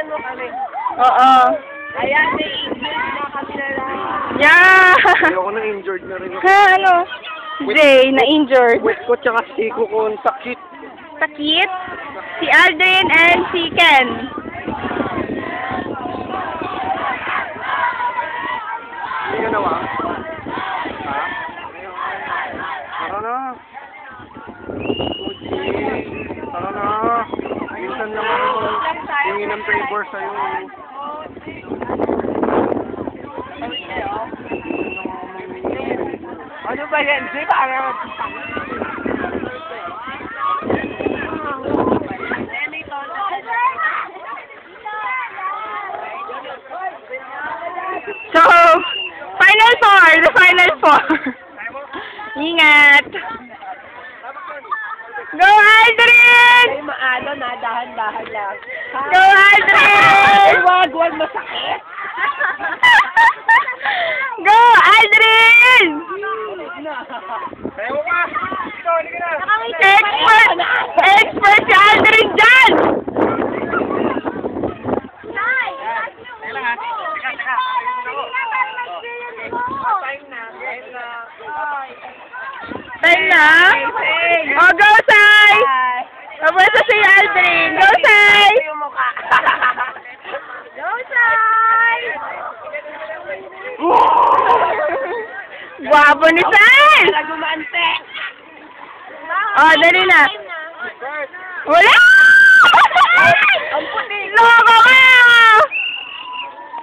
tingnan mo kami. Oo. Ayan, may injured na kami na lang. Yeah! Ayoko na injured na rin ako. Ha, ano? Jay, na-injured. Wait ko tsaka siko ko ang sakit. Sakit? Si Aldrin and si Ken. Hindi ka nawa? Ha? Tara na. Tara na. Minsan lang ako hingi ng favor sa'yo. Ano ba yan? Di ba? So, final four! The final four! Ingat! Go, Aldrin! Ay, maano na, dahan-dahan lang. Go, Aldrin! Wag masakit. Go, Aldrin! Ewan ka! Ikaw, hindi ka na! Expert! Expert si Aldrin dyan! Time na? Oh, go, Sai! Pabuesa si Aldrin! Go, Sai! Go, Sai! Guwapo ni Sai! Gumante. Oh, dali na. Wala! Ang puti. Loko ka!